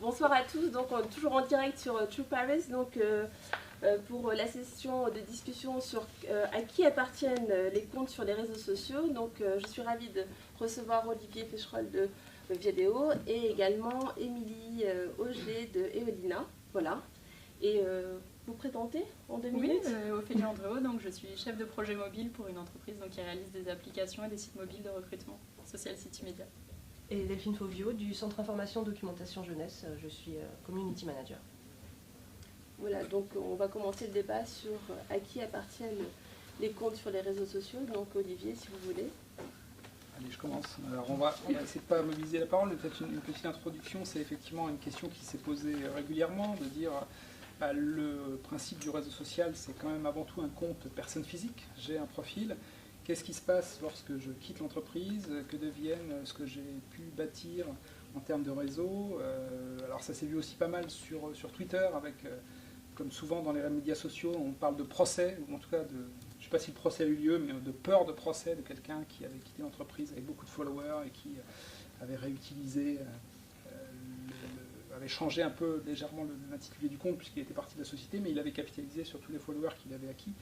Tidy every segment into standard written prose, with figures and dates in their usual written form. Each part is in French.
Bonsoir à tous, donc on est toujours en direct sur True Paris, donc pour la session de discussion sur à qui appartiennent les comptes sur les réseaux sociaux. Donc je suis ravie de recevoir Olivier Fécherolles de Viadeo et également Émilie Auger de Eolina. Voilà. Et vous présentez en 2 minutes? Oui, Ophélie Andréau, donc je suis chef de projet mobile pour une entreprise qui réalise des applications et des sites mobiles de recrutement, Social City Media. Et Delphine Fauvio du Centre Information Documentation Jeunesse, je suis Community Manager. Voilà, donc on va commencer le débat sur à qui appartiennent les comptes sur les réseaux sociaux. Donc Olivier, si vous voulez. Allez, je commence. Alors on va essayer de ne pas mobiliser la parole, mais peut-être une petite introduction. C'est effectivement une question qui s'est posée régulièrement, de dire le principe du réseau social, c'est quand même avant tout un compte personne physique. J'ai un profil. Qu'est-ce qui se passe lorsque je quitte l'entreprise? Que devienne ce que j'ai pu bâtir en termes de réseau? Alors ça s'est vu aussi pas mal sur Twitter, avec, comme souvent dans les médias sociaux, on parle de procès, ou en tout cas de, je ne sais pas si le procès a eu lieu, mais de peur de procès de quelqu'un qui avait quitté l'entreprise avec beaucoup de followers et qui avait réutilisé, avait changé un peu légèrement l'intitulé du compte puisqu'il était parti de la société, mais il avait capitalisé sur tous les followers qu'il avait acquis.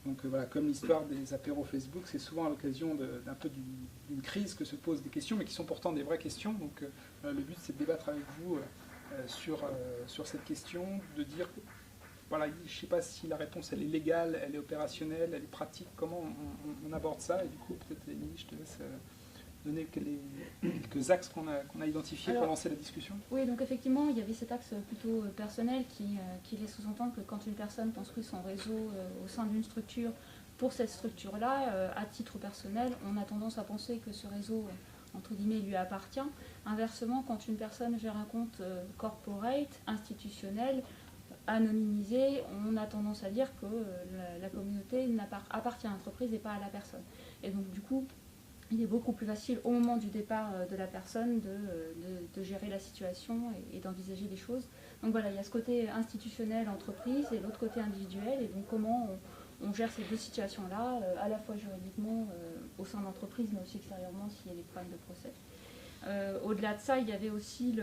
Donc voilà, comme l'histoire des apéros Facebook, c'est souvent à l'occasion d'un peu d'une crise que se posent des questions, mais qui sont pourtant des vraies questions. Donc le but, c'est de débattre avec vous sur cette question, de dire, voilà, je ne sais pas si la réponse, elle est légale, elle est opérationnelle, elle est pratique, comment on aborde ça. Et du coup, peut-être, Émilie, je te laisse donner quelques axes qu'on a identifiés pour lancer la discussion. Oui, donc effectivement, il y avait cet axe plutôt personnel qui laisse sous-entendre que quand une personne construit son réseau au sein d'une structure, pour cette structure-là, à titre personnel, on a tendance à penser que ce réseau, entre guillemets, lui appartient. Inversement, quand une personne gère un compte corporate, institutionnel, anonymisé, on a tendance à dire que la communauté appartient à l'entreprise et pas à la personne. Et donc, du coup, il est beaucoup plus facile au moment du départ de la personne de gérer la situation et d'envisager des choses. Donc voilà, il y a ce côté institutionnel, entreprise, et l'autre côté individuel, et donc comment on gère ces deux situations-là, à la fois juridiquement au sein de l'entreprise, mais aussi extérieurement s'il y a des problèmes de procès. Au-delà de ça, il y avait aussi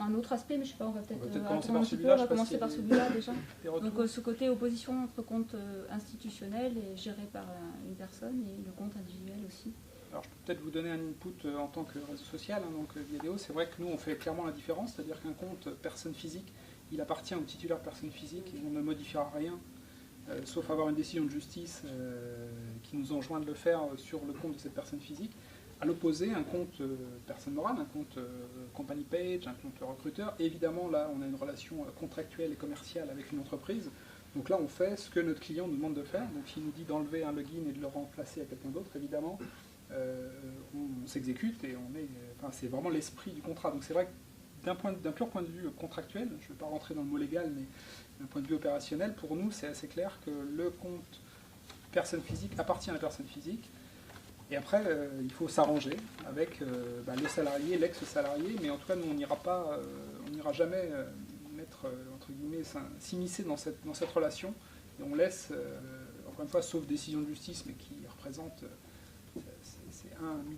un autre aspect, mais je ne sais pas, on va peut-être attendre un petit peu, on va commencer par celui-là déjà. Donc ce côté opposition entre compte institutionnel et géré par une personne et le compte individuel aussi. Alors je peux peut-être vous donner un input en tant que réseau social, hein, donc Viadeo. C'est vrai que nous on fait clairement la différence, c'est-à-dire qu'un compte personne physique, il appartient au titulaire personne physique et on ne modifiera rien, sauf avoir une décision de justice qui nous enjoint de le faire sur le compte de cette personne physique. À l'opposé, un compte personne morale, un compte company page, un compte recruteur, évidemment là on a une relation contractuelle et commerciale avec une entreprise, donc là on fait ce que notre client nous demande de faire, donc s'il nous dit d'enlever un login et de le remplacer à quelqu'un d'autre, évidemment on s'exécute et c'est vraiment l'esprit du contrat. Donc c'est vrai que d'un pur point de vue contractuel, je ne vais pas rentrer dans le mot légal, mais d'un point de vue opérationnel, pour nous c'est assez clair que le compte personne physique appartient à la personne physique. Et après, il faut s'arranger avec le salarié, l'ex-salarié, mais en tout cas, nous, on n'ira jamais mettre, entre guillemets, s'immiscer dans cette relation, et on laisse, encore une fois, sauf décision de justice, mais qui représente, c'est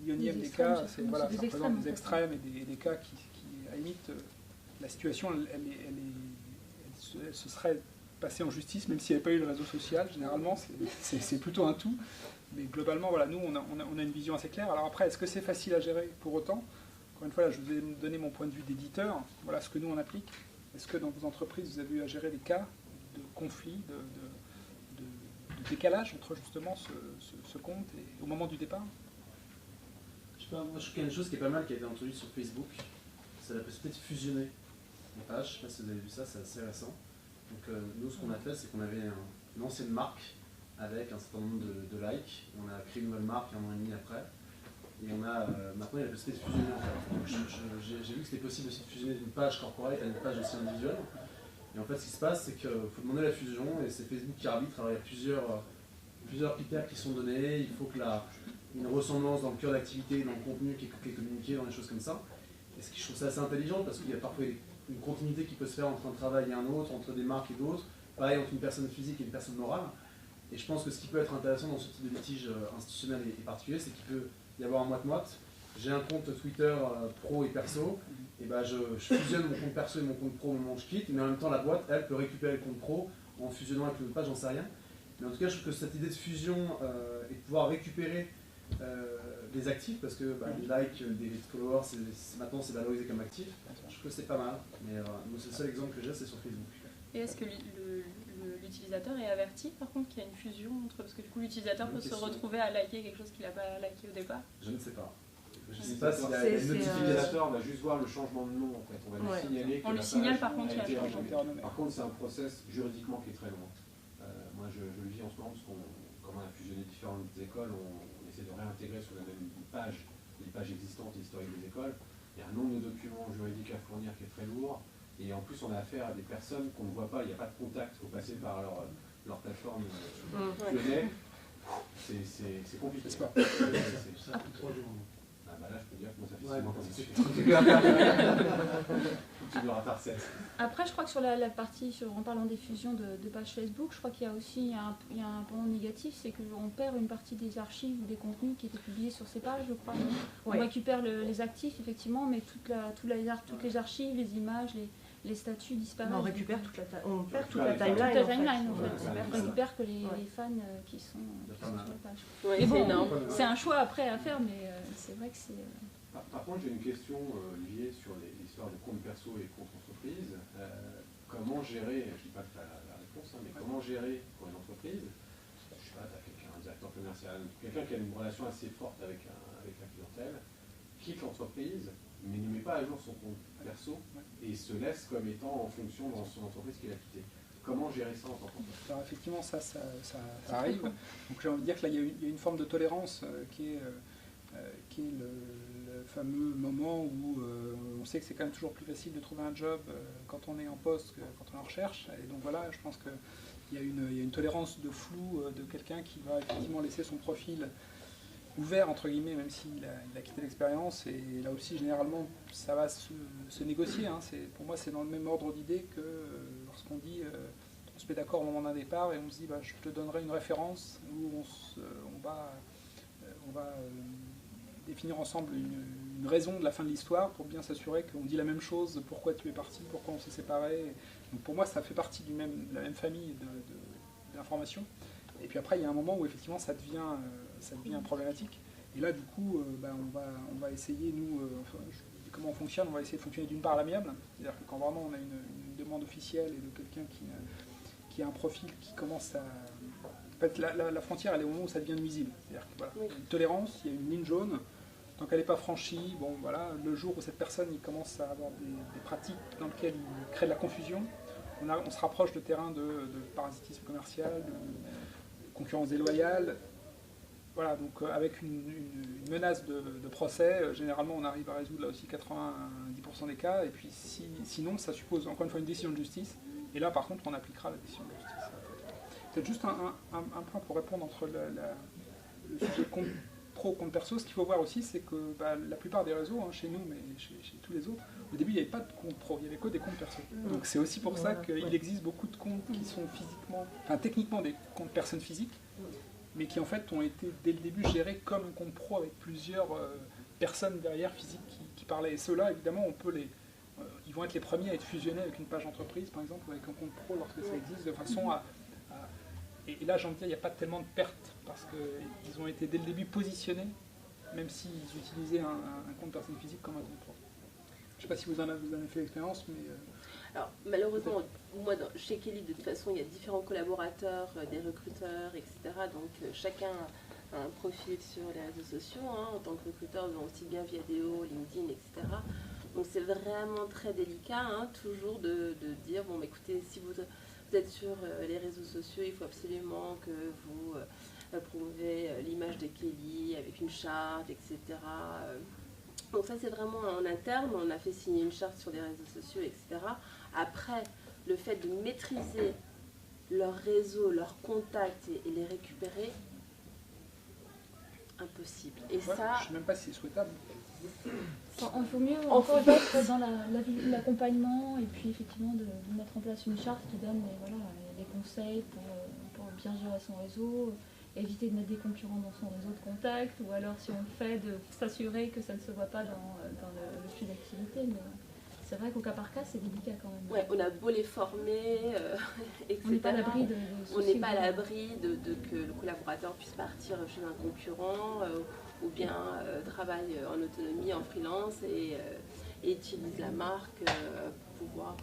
1/10000000 des cas, ça représente des extrêmes et des cas qui à la limite, la situation, elle se serait passée en justice, même s'il n'y avait pas eu le réseau social, généralement, c'est plutôt un tout. Mais globalement, voilà, nous, on a une vision assez claire. Alors après, est-ce que c'est facile à gérer pour autant? Encore une fois, là, je vous ai donné mon point de vue d'éditeur. Voilà ce que nous, on applique. Est-ce que dans vos entreprises, vous avez eu à gérer des cas de conflit, de décalage entre justement ce compte et au moment du départ? Je sais pas, moi, je trouve qu'il y a une chose qui est pas mal, qui a été introduite sur Facebook. C'est la possibilité de fusionner les pages. Je ne sais pas si vous avez vu ça, c'est assez récent. Donc nous, ce qu'on a fait, c'est qu'on avait une ancienne marque avec un certain nombre de likes. On a créé une nouvelle marque 1 an et demi après. Et on a maintenant il y a la possibilité de fusionner en fait. Donc j'ai vu que c'était possible aussi de fusionner d'une page corporate à une page aussi individuelle. Et en fait ce qui se passe, c'est qu'il faut demander la fusion et c'est Facebook qui arbitre. Alors il y a plusieurs critères qui sont donnés. Il faut que une ressemblance dans le cœur d'activité, dans le contenu qui est communiqué, dans des choses comme ça. Et ce qui je trouve ça assez intelligent parce qu'il y a parfois une continuité qui peut se faire entre un travail et un autre, entre des marques et d'autres. Pareil entre une personne physique et une personne morale. Et je pense que ce qui peut être intéressant dans ce type de litige institutionnel et particulier, c'est qu'il peut y avoir un moite-moite j'ai un compte Twitter pro et perso, et ben je fusionne mon compte perso et mon compte pro au moment où je quitte, mais en même temps la boîte, elle, peut récupérer le compte pro en fusionnant avec le mot de passe, j'en sais rien. Mais en tout cas, je trouve que cette idée de fusion et de pouvoir récupérer des actifs, parce que les likes, des followers, maintenant c'est valorisé comme actif, je trouve que c'est pas mal. Mais c'est le seul exemple que j'ai, c'est sur Facebook. Et est-ce que l'utilisateur est averti par contre qu'il y a une fusion entre... Parce que du coup l'utilisateur peut se retrouver à liker quelque chose qu'il n'a pas liké au départ? Je ne sais pas. Je ne sais pas si la l'utilisateur va juste voir le changement de nom en fait. On va lui signaler que on lui signale par contre qu'il y a un changement. Par contre c'est un process juridiquement qui est très long. Moi je le vis en ce moment parce comme on a fusionné différentes écoles, on essaie de réintégrer sur la même page les pages existantes et historiques des écoles. Il y a un nombre de documents juridiques à fournir qui est très lourd. Et en plus, on a affaire à des personnes qu'on ne voit pas, il n'y a pas de contact, il faut passer par leur plateforme fusionnée. C'est compliqué. C'est pas. Ça fait 3 jours. Ah bah là, je peux dire que moi, ça fait 6 mois qu'on s'est tu l'auras par 7. Après, je crois que sur la partie, en parlant des fusions de pages Facebook, je crois qu'il y a aussi un point négatif, c'est qu'on perd une partie des archives ou des contenus qui étaient publiés sur ces pages, je crois. On récupère les actifs, effectivement, mais toutes les archives, les images, les statuts disparaissent. On récupère on perd toute la timeline. On récupère que les fans qui sont sur la page. Ouais, mais bon, c'est un choix après à faire, mais c'est vrai que c'est... Par contre, j'ai une question liée sur l'histoire de compte perso et compte entreprise. Comment gérer, je ne dis pas que tu as la réponse, mais comment gérer pour une entreprise, je ne sais pas, tu as un directeur commercial, quelqu'un qui a une relation assez forte avec la clientèle, quitte l'entreprise, mais ne met pas à jour son compte perso et se laisse comme étant en fonction dans son entreprise qu'il a quittée. Comment gérer ça en tant qu'entreprise? Alors effectivement, ça arrive. Donc j'ai envie de dire que là, il y a une forme de tolérance qui est le fameux moment où on sait que c'est quand même toujours plus facile de trouver un job quand on est en poste que quand on est en recherche. Et donc voilà, je pense qu'il y a une tolérance de flou de quelqu'un qui va effectivement laisser son profil ouvert, entre guillemets, même s'il a quitté l'expérience. Et là aussi, généralement, ça va se négocier. Hein. Pour moi, c'est dans le même ordre d'idée que lorsqu'on dit on se met d'accord au moment d'un départ et on se dit je te donnerai une référence où on va définir ensemble une raison de la fin de l'histoire pour bien s'assurer qu'on dit la même chose, pourquoi tu es parti, pourquoi on s'est séparés. Donc pour moi, ça fait partie de la même famille d'informations. Et puis après, il y a un moment où effectivement ça devient problématique. Et là, du coup, on va essayer, nous, comment on fonctionne, on va essayer de fonctionner d'une part à l'amiable. C'est-à-dire que quand vraiment on a une demande officielle et de quelqu'un qui a un profil qui commence à... En fait, la frontière, elle est au moment où ça devient nuisible. C'est-à-dire qu'il y a une tolérance, il y a une ligne jaune. Tant qu'elle n'est pas franchie, le jour où cette personne il commence à avoir des pratiques dans lesquelles il crée de la confusion, on se rapproche de terrain de parasitisme commercial, de concurrence déloyale. Voilà, donc avec une menace de procès, généralement on arrive à résoudre là aussi 90% des cas, et puis sinon ça suppose encore une fois une décision de justice, et là par contre on appliquera la décision de justice. Peut-être juste un point pour répondre entre le sujet compte pro, compte perso. Ce qu'il faut voir aussi, c'est que la plupart des réseaux, chez nous, mais chez tous les autres, au début il n'y avait pas de compte pro, il n'y avait que des comptes perso. Donc c'est aussi pour ça qu'il existe beaucoup de comptes qui sont techniquement des comptes personnes physiques, mais qui en fait ont été dès le début gérés comme un compte pro avec plusieurs personnes derrière physiques qui parlaient. Et ceux-là, évidemment, ils vont être les premiers à être fusionnés avec une page entreprise, par exemple, ou avec un compte pro lorsque ça existe, de façon à... Et là, j'ai envie de dire, il n'y a pas tellement de pertes, parce qu'ils ont été dès le début positionnés, même s'ils utilisaient un compte personne physique comme un compte pro. Je ne sais pas si vous en avez fait l'expérience, mais... Alors, malheureusement, moi, chez Kelly, de toute façon, il y a différents collaborateurs, des recruteurs, etc. Donc, chacun a un profil sur les réseaux sociaux, en tant que recruteur, aussi bien via Vidéo, LinkedIn, etc. Donc, c'est vraiment très délicat, toujours de dire, écoutez, si vous êtes sur les réseaux sociaux, il faut absolument que vous promouvez l'image de Kelly avec une charte, etc. Donc ça, c'est vraiment en interne. On a fait signer une charte sur les réseaux sociaux, etc. Après, le fait de maîtriser leur réseau, leurs contacts et les récupérer, impossible. Et ça... Je ne sais même pas si c'est souhaitable. Il faut mieux encore être dans l'accompagnement et puis effectivement de mettre en place une charte qui donne des conseils pour bien gérer son réseau éviter de mettre des concurrents dans son réseau de contacts, ou alors si on le fait, de s'assurer que ça ne se voit pas dans le flux d'activité. Mais c'est vrai qu'au cas par cas, c'est délicat quand même. Ouais, on a beau les former, etc. On n'est pas à l'abri de On n'est pas à l'abri de que le collaborateur puisse partir chez un concurrent ou bien travaille en autonomie, en freelance et utilise la marque pour pouvoir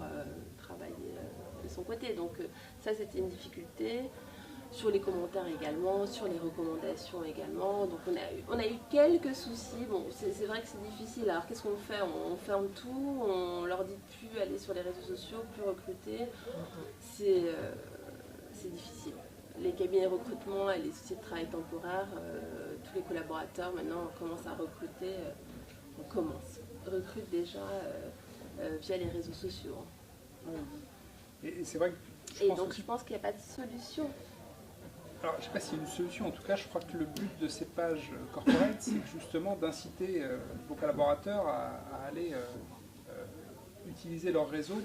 travailler de son côté. Donc ça, c'était une difficulté. Sur les commentaires également, sur les recommandations également. Donc on a eu quelques soucis. Bon, c'est vrai que c'est difficile. Alors qu'est-ce qu'on fait? On ferme tout, on leur dit plus aller sur les réseaux sociaux, plus recruter. C'est difficile. Les cabinets de recrutement et les sociétés de travail temporaire, tous les collaborateurs maintenant commencent à recruter. Recrutent déjà via les réseaux sociaux. Et c'est vrai que je pense qu'il n'y a pas de solution. Alors, je ne sais pas s'il y a une solution, en tout cas, je crois que le but de ces pages corporate, c'est justement d'inciter vos collaborateurs à aller utiliser leur réseau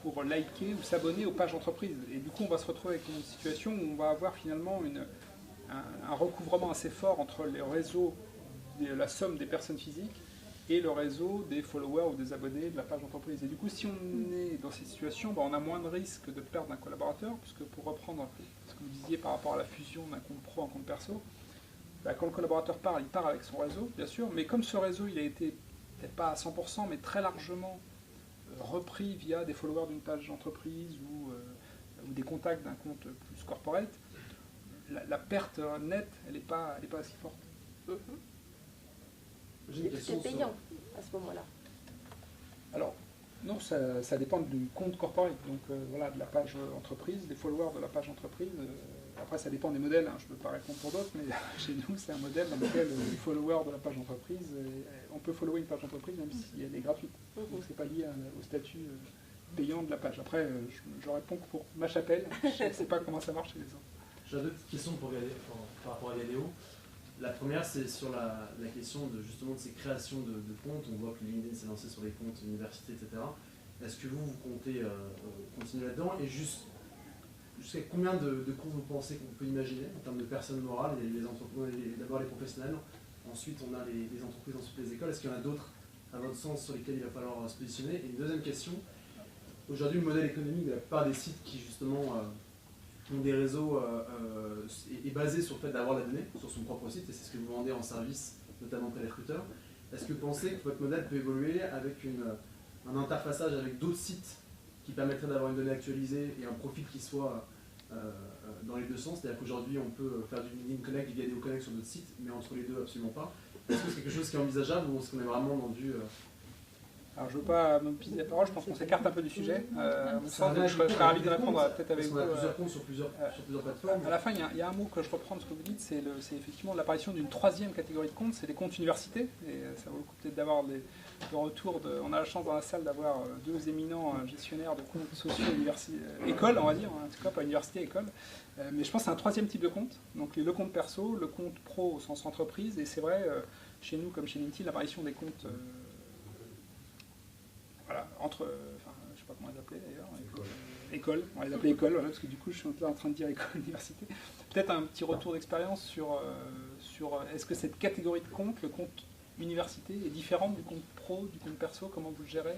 pour liker ou s'abonner aux pages entreprises. Et du coup, on va se retrouver avec une situation où on va avoir finalement un recouvrement assez fort entre les réseaux, la somme des personnes physiques, et le réseau des followers ou des abonnés de la page entreprise. Et du coup, si on est dans cette situation, on a moins de risque de perdre un collaborateur, puisque pour reprendre ce que vous disiez par rapport à la fusion d'un compte pro en compte perso, quand le collaborateur part, il part avec son réseau, bien sûr, mais comme ce réseau, il a été, peut-être pas à 100%, mais très largement repris via des followers d'une page d'entreprise ou des contacts d'un compte plus corporate, la perte nette, elle n'est pas si forte. C'est payant à ce moment-là. Alors, non, ça dépend du compte corporate, donc voilà, de la page entreprise, des followers de la page entreprise. Après, ça dépend des modèles, hein, je ne peux pas répondre pour d'autres, mais chez nous, c'est un modèle dans lequel les followers de la page entreprise, on peut follower une page entreprise même si elle est gratuite. Donc, ce n'est pas lié au statut payant de la page. Après, je réponds que pour ma chapelle, je ne sais pas comment ça marche chez les autres. J'ai deux petites questions par rapport à Galéo. La première, c'est sur la question de ces créations de comptes. On voit que LinkedIn s'est lancé sur les comptes universités, etc. Est-ce que vous comptez continuer là-dedans? Et jusqu'à combien de comptes vous pensez qu'on peut imaginer en termes de personnes morales? Il y a les entreprises, d'abord les professionnels, ensuite on a les entreprises, ensuite les écoles. Est-ce qu'il y en a d'autres, à votre sens, sur lesquels il va falloir se positionner? Et une deuxième question, aujourd'hui le modèle économique de la plupart des sites qui justement ont des réseaux est basé sur le fait d'avoir la donnée sur son propre site, et c'est ce que vous vendez en service, notamment auprès des recruteurs. Est-ce que vous pensez que votre modèle peut évoluer avec un interfaçage avec d'autres sites qui permettraient d'avoir une donnée actualisée et un profil qui soit dans les deux sens? C'est-à-dire qu'aujourd'hui on peut faire du LinkedIn Connect, du Viadeo Connect sur d'autres sites, mais entre les deux absolument pas. Est-ce que c'est quelque chose qui est envisageable ou est-ce qu'on est vraiment dans du... Alors je ne veux pas me piser la parole, je pense qu'on s'écarte un peu du sujet. Je serais ravi de répondre peut-être avec vous. On a plusieurs comptes sur plusieurs plateformes. À la fin, il y a un mot que je reprends de ce que vous dites, c'est effectivement l'apparition d'une troisième catégorie de comptes, c'est les comptes universités. Et ça vaut le coup peut-être d'avoir le retour on a la chance dans la salle d'avoir deux éminents gestionnaires de comptes sociaux écoles, on va dire, en tout cas pas université, école. Mais je pense que c'est un troisième type de compte. Donc le compte perso, le compte pro au sens entreprise, et c'est vrai, chez nous comme chez LinkedIn, l'apparition des comptes... Voilà, je ne sais pas comment les appeler d'ailleurs, école, on va les appeler école, voilà, parce que du coup je suis en train de dire école, université. Peut-être un petit retour d'expérience sur est-ce que cette catégorie de compte, le compte université, est différente du compte pro, du compte perso, comment vous le gérez?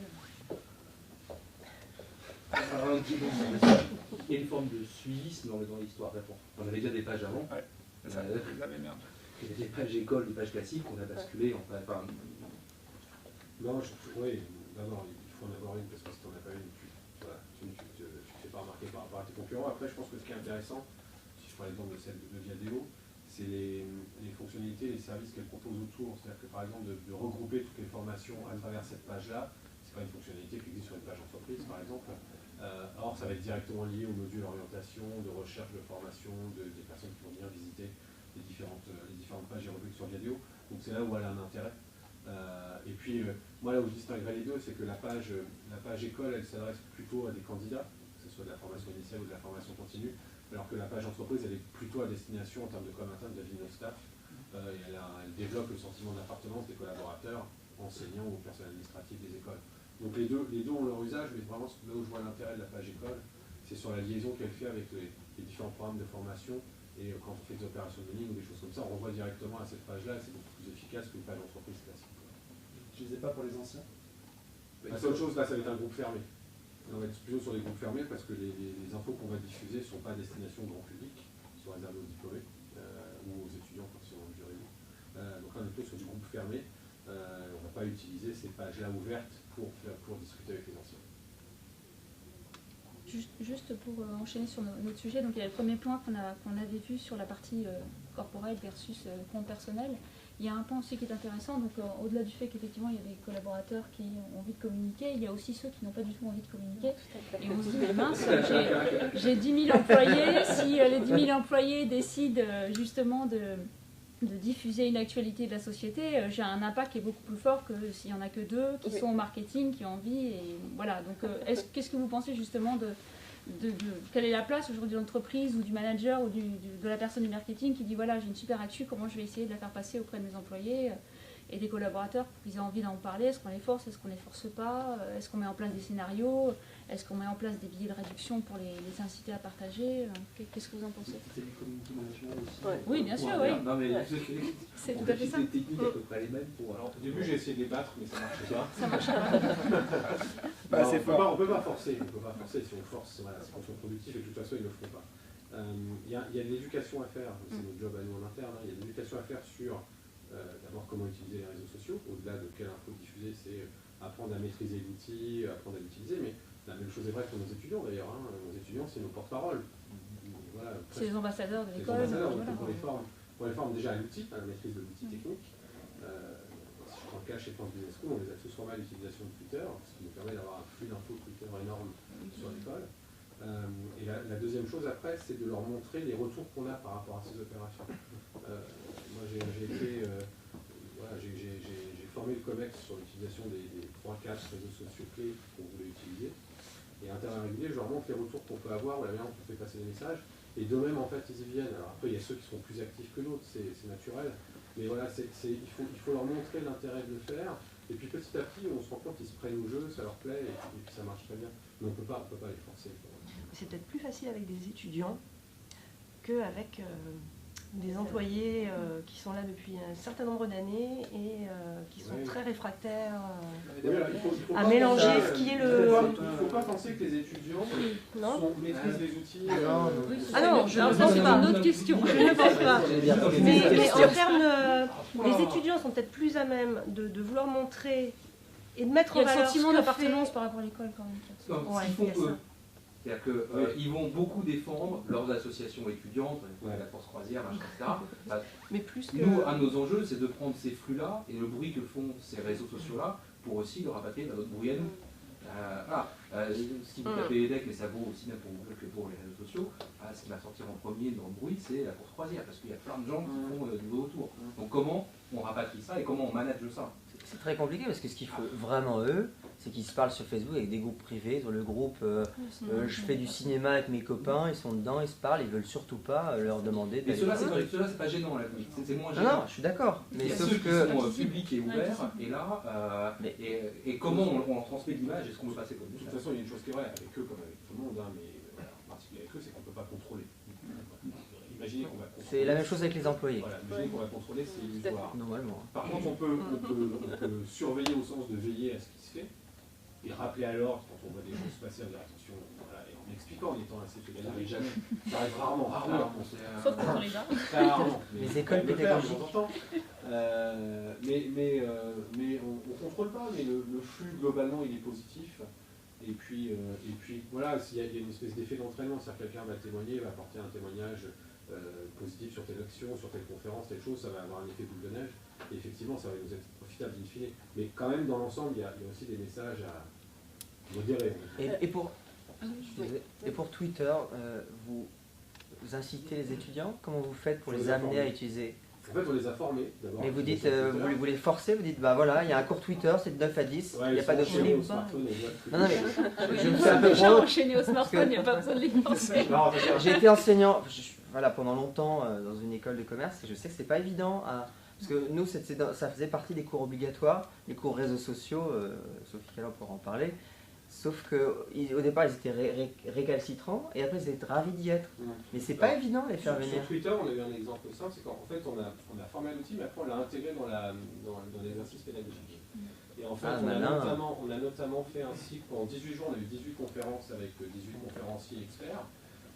Il y a une forme de suivisme dans l'histoire. On avait déjà des pages avant. Ouais, ça, vous avez merde. Il y avait des pages écoles, des pages classiques, on a basculé, Non, oui, d'abord, il faut en avoir une, parce que si tu n'en as pas une, tu te fais pas remarquer par rapport à tes concurrents. Après, je pense que ce qui est intéressant, si je prends l'exemple de celle de Viadeo, c'est les fonctionnalités, les services qu'elle propose autour. C'est-à-dire que, par exemple, de regrouper toutes les formations à travers cette page-là, c'est pas une fonctionnalité qui existe sur une page entreprise, par exemple. Or, ça va être directement lié au module orientation, de recherche, de formation, des personnes qui vont venir visiter les différentes pages hiéroglyphiques sur Viadeo. Donc, c'est là où elle a un intérêt. Et puis, moi, là où je distinguerais les deux, c'est que la page école, elle s'adresse plutôt à des candidats, que ce soit de la formation initiale ou de la formation continue, alors que la page entreprise, elle est plutôt à destination en termes de com interne de la vie de notre staff. Et elle développe le sentiment d'appartenance des collaborateurs, enseignants ou personnel administratif des écoles. Donc les deux ont leur usage, mais vraiment là où je vois l'intérêt de la page école, c'est sur la liaison qu'elle fait avec les différents programmes de formation Et quand on fait des opérations de mailing ou des choses comme ça, on renvoie directement à cette page-là, c'est beaucoup plus efficace qu'une page d'entreprise classique. Je ne les ai pas pour les anciens. La seule chose, là, ça va être un groupe fermé. On va être plutôt sur des groupes fermés parce que les infos qu'on va diffuser ne sont pas à destination grand public, ils sont réservés aux diplômés ou aux étudiants quand ils sont dans le jury. Donc là, on est plutôt sur du groupe fermé. On ne va pas utiliser ces pages-là ouvertes pour discuter avec les anciens. Juste pour enchaîner sur notre sujet, donc il y a le premier point qu'on avait vu sur la partie corporate versus compte personnel. Il y a un point aussi qui est intéressant, donc au-delà du fait qu'effectivement il y a des collaborateurs qui ont envie de communiquer, il y a aussi ceux qui n'ont pas du tout envie de communiquer. Et on se dit, mais mince, j'ai 10 000 employés, si les 10 000 employés décident justement de diffuser une actualité de la société, j'ai un impact qui est beaucoup plus fort que s'il n'y en a que 2 qui sont au marketing, qui ont envie. Et voilà. Donc, qu'est-ce que vous pensez justement de quelle est la place aujourd'hui de l'entreprise ou du manager ou de la personne du marketing qui dit voilà, j'ai une super actu, comment je vais essayer de la faire passer auprès de mes employés et des collaborateurs pour qu'ils aient envie d'en parler. Est-ce qu'on les force, est-ce qu'on les force pas, est-ce qu'on met en place des scénarios, est-ce qu'on met en place des billets de réduction pour les inciter à partager? Qu'est-ce que vous en pensez? C'est du community management aussi. Ouais. Oui, bien sûr, oui. Non, mais C'est on tout à fait fait ça. des techniques à peu près les mêmes pour. Alors, au début, j'ai essayé de les battre, mais ça ne marchait pas. Ça marche pas. Pas assez fort. On ne peut pas forcer. On peut pas forcer. Si on force, voilà, c'est contre-productif et de toute façon, ils ne le feront pas. Il y a de l'éducation à faire, c'est notre job à nous en interne. Il y a de l'éducation à faire sur d'abord comment utiliser les réseaux sociaux. Au-delà de quelle info diffuser, c'est apprendre à maîtriser l'outil, apprendre à l'utiliser. Mais la même chose est vraie pour nos étudiants d'ailleurs. Nos étudiants, c'est nos porte-parole. Voilà, C'est les ambassadeurs de les l'école. ambassadeurs, Voilà. on les forme déjà à l'outil, à la maîtrise de l'outil technique. Si je prends le cas chez France Business School, on les a tous formés à l'utilisation de Twitter, ce qui nous permet d'avoir un flux d'infos Twitter énorme sur l'école. Et la deuxième chose après, c'est de leur montrer les retours qu'on a par rapport à ces opérations. Moi, j'ai formé le COMEX sur l'utilisation des 3-4 réseaux sociaux clés qu'on voulait utiliser. Et à intervalles réguliers, je leur montre les retours qu'on peut avoir, ou la manière dont on fait passer des messages. Et d'eux-mêmes, en fait, ils y viennent. Alors après, il y a ceux qui sont plus actifs que d'autres, c'est naturel. Mais voilà, il faut leur montrer l'intérêt de le faire. Et puis petit à petit, on se rend compte qu'ils se prennent au jeu, ça leur plaît, et puis ça marche très bien. Mais on ne peut pas les forcer. C'est peut-être plus facile avec des étudiants qu'avec des employés qui sont là depuis un certain nombre d'années et qui sont très réfractaires à mélanger ce qui est le... Il ne faut pas penser que les étudiants maîtrisent les outils. Ah non, je ne pense pas. Une autre question. Je ne pense pas. Mais en termes... les étudiants sont peut-être plus à même de vouloir montrer et de mettre Il y en a le valeur sentiment ce que d'appartenance fait- par rapport à l'école quand même. Non, Ouais, ce qu'ils il y a font ça. eux. C'est-à-dire qu'ils vont beaucoup défendre leurs associations étudiantes, la Force Croisière, machin, etc. Bah, Mais plus que... nous, un de nos enjeux, c'est de prendre ces flux-là et le bruit que font ces réseaux sociaux-là pour aussi le rapatrier dans notre bruit à nous. Si vous tapez EDEC, mais ça vaut aussi bien pour Google que pour les réseaux sociaux, ce qui va sortir en premier dans le bruit, c'est la Force Croisière, parce qu'il y a plein de gens qui font du bruit autour. Donc comment on rapatrie ça et comment on manage ça? C'est très compliqué parce que ce qu'il faut vraiment eux, c'est qu'ils se parlent sur Facebook avec des groupes privés. Sur le groupe je fais du cinéma avec mes copains, ils sont dedans, ils se parlent, ils veulent surtout pas leur demander Mais d'aller. ceux-là, c'est pas gênant, la limite. C'est moins Non, gênant. non, je suis d'accord. Mais Il y a sauf ceux que. qui sont publics et ouverts, et là, et comment on leur transmet l'image, est-ce qu'on veut passer comme De toute façon, il y a une chose qui est vraie, avec eux comme avec tout le monde, mais voilà, en particulier avec eux, c'est qu'on ne peut pas contrôler. Imaginez qu'on va contrôler. C'est la même chose avec les employés. Voilà, imaginez qu'on va contrôler, c'est illusoire. Normalement. Par contre, on peut surveiller au sens de veiller à ce qui se fait, et rappeler à l'ordre quand on voit des choses passer, en dire attention, voilà, et en expliquant, en étant assez fédéral. Ça n'arrive jamais. Ça arrive rarement. Sauf quand on les a. Très rarement. Les écoles on peut le faire, pédagogiques. de temps en temps. Mais on ne contrôle pas, mais le flux globalement il est positif. Et puis voilà, il y a une espèce d'effet d'entraînement, c'est-à-dire que quelqu'un va témoigner, va apporter un témoignage positif sur telle action, sur telle conférence, telle chose, ça va avoir un effet boule de neige. Et effectivement, ça va nous être profitable in fine. Mais quand même, dans l'ensemble, il y a aussi des messages à modérer. Et pour Twitter, vous incitez les étudiants? Comment vous faites pour les amener à utiliser? En fait, on les a formés d'abord. Mais vous dites, vous les forcez, vous dites, bah voilà, il y a un cours Twitter, c'est de 9 à 10, il n'y a pas d'autre libre. libre. Non, non, mais je me fais un peu Déjà pro. enchaîné au smartphone, il n'y a pas besoin de les penser. J'ai été enseignant voilà, pendant longtemps dans une école de commerce et je sais que c'est pas évident. Parce que nous, ça faisait partie des cours obligatoires, les cours réseaux sociaux, Sophie Callan pourra en parler. Sauf qu'au départ, ils étaient récalcitrants et après, ils étaient ravis d'y être. Mais c'est pas évident de les faire venir. Sur Twitter, on a eu un exemple simple, c'est qu'en fait, on a formé l'outil, mais après, on l'a intégré dans l'exercice pédagogique. Et en fait, on a notamment fait un cycle pendant 18 jours, on a eu 18 conférences avec 18 conférenciers experts.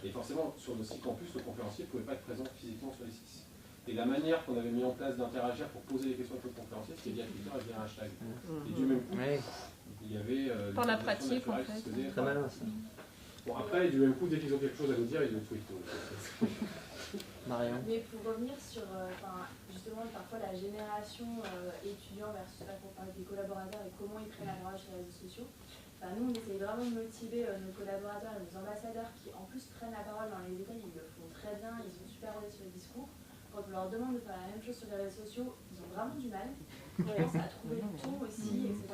Et forcément, sur nos 6 campus, le conférencier ne pouvait pas être présent physiquement sur les 6. Et la manière qu'on avait mis en place d'interagir pour poser les questions avec le conférencier, c'était via Twitter et via un hashtag. Et du même coup, il y avait par la pratique en fait. Très malin ça. Bon après, du même coup, dès qu'ils ont quelque chose à nous dire, ils nous tweetent. Marion. Mais pour revenir sur justement parfois la génération étudiant versus des collaborateurs et comment ils prennent la parole sur les réseaux sociaux, nous on essaye vraiment de motiver nos collaborateurs et nos ambassadeurs qui en plus prennent la parole dans les écoles, ils le font très bien, ils sont super rodés sur les discours. Quand on leur demande de faire la même chose sur les réseaux sociaux, ils ont vraiment du mal. Ils commencent à trouver le ton aussi, etc.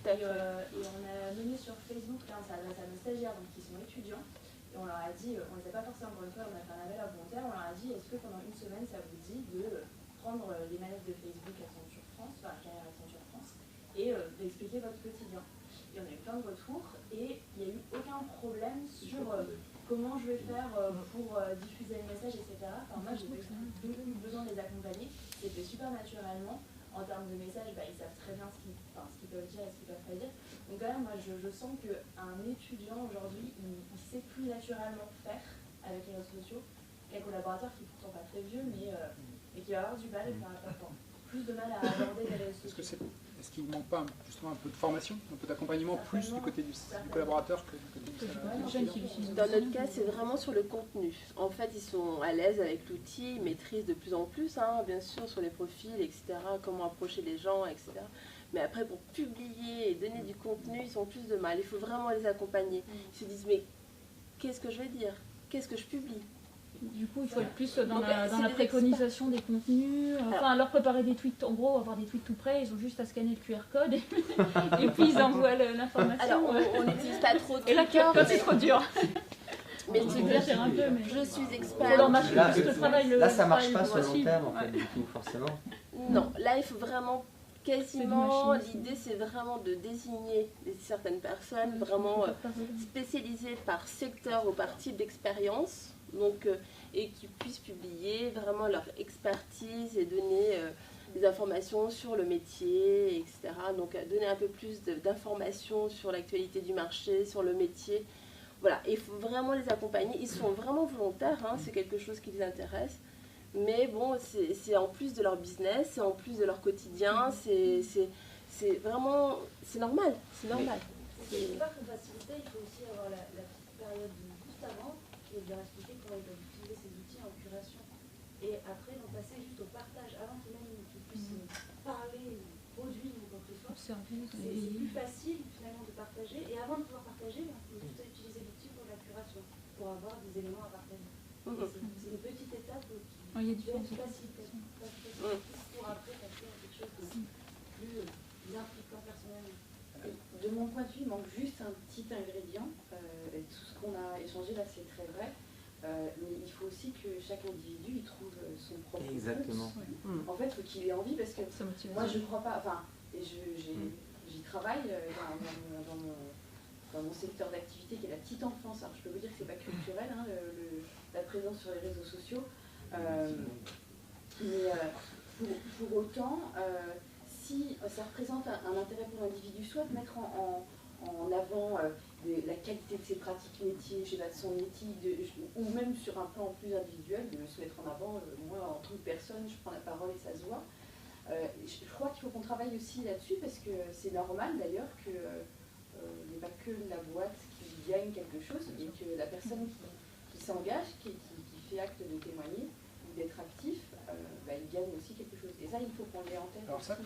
Et on a mené sur Facebook, là on s'adresse à nos stagiaires donc, qui sont étudiants, et on leur a dit, on les a pas forcément encore une fois, on a fait un appel à volontaires, on leur a dit est-ce que pendant une semaine ça vous dit de prendre les manettes de Facebook Accenture France, enfin carrière Accenture France, et d'expliquer votre quotidien. Et on a eu plein de retours, et il n'y a eu aucun problème sur comment je vais faire pour diffuser le message, etc. Enfin, moi j'ai eu besoin de les accompagner, c'était super naturellement. En termes de messages, ils savent très bien ce qu'ils peuvent dire et ce qu'ils ne peuvent pas dire. Donc quand même, moi, je sens qu'un étudiant, aujourd'hui, il sait plus naturellement faire avec les réseaux sociaux qu'un collaborateur qui est pourtant pas très vieux, mais qui va avoir du mal, plus de mal à aborder les réseaux sociaux. Est-ce qu'il ne manque pas justement un peu de formation, un peu d'accompagnement, plus du côté du collaborateur que du côté du salarié? Dans notre cas, c'est vraiment sur le contenu. En fait, ils sont à l'aise avec l'outil, ils maîtrisent de plus en plus, bien sûr, sur les profils, etc., comment approcher les gens, etc. Mais après, pour publier et donner du contenu, ils ont plus de mal. Il faut vraiment les accompagner. Ils se disent, mais qu'est-ce que je vais dire? Qu'est-ce que je publie? Du coup, il faut être plus dans la préconisation des contenus, leur préparer des tweets, en gros, avoir des tweets tout prêts, ils ont juste à scanner le QR code et puis ils envoient l'information. Alors, on n'utilise pas trop de et la QR code, c'est trop dur. Mais je suis expert. Là, ça marche pas sur le long terme, en fait, du coup, forcément. Non, là, il faut vraiment quasiment, l'idée c'est vraiment de désigner certaines personnes vraiment spécialisées par secteur ou par type d'expérience. Donc, et qui puissent publier vraiment leur expertise et donner des informations sur le métier, etc. Donc donner un peu plus d'informations sur l'actualité du marché, sur le métier. Voilà, il faut vraiment les accompagner. Ils sont vraiment volontaires, c'est quelque chose qui les intéresse. Mais bon, c'est en plus de leur business, c'est en plus de leur quotidien, c'est vraiment, c'est normal, c'est normal. C'est pas pour faciliter, il faut aussi avoir la petite période juste avant et de leur expliquer comment ils doivent utiliser ces outils en curation. Et après, donc passer juste au partage, avant qu'ils puissent parler, produire ou quoi que ce soit. C'est plus facile finalement de partager. Et avant de pouvoir partager, il faut juste utiliser l'outil pour la curation, pour avoir des éléments à partager. C'est une petite étape qui doit être facilitée. Pour après passer à quelque chose de plus impliquant personnellement. De mon point de vue, il manque juste un petit ingrédient. Tout ce qu'on a échangé là, c'est très vrai. Mais il faut aussi que chaque individu il trouve son propre Exactement. Compte. En fait, il faut qu'il ait envie parce que moi, je ne crois pas. Enfin, j'y travaille dans mon secteur d'activité qui est la petite enfance. Alors, je peux vous dire que c'est pas culturel, la présence sur les réseaux sociaux. Mais pour autant. Si ça représente un intérêt pour l'individu, soit de mettre en avant la qualité de ses pratiques métiers, de son métier, ou même sur un plan plus individuel, de se mettre en avant, moi en tant que personne, je prends la parole et ça se voit. Je crois qu'il faut qu'on travaille aussi là-dessus, parce que c'est normal d'ailleurs qu'il n'y ait pas que la boîte qui gagne quelque chose, et que la personne qui s'engage, qui fait acte de témoigner, ou d'être actif, il gagne aussi quelque chose. Et ça, il faut qu'on l'ait en tête. Alors ça,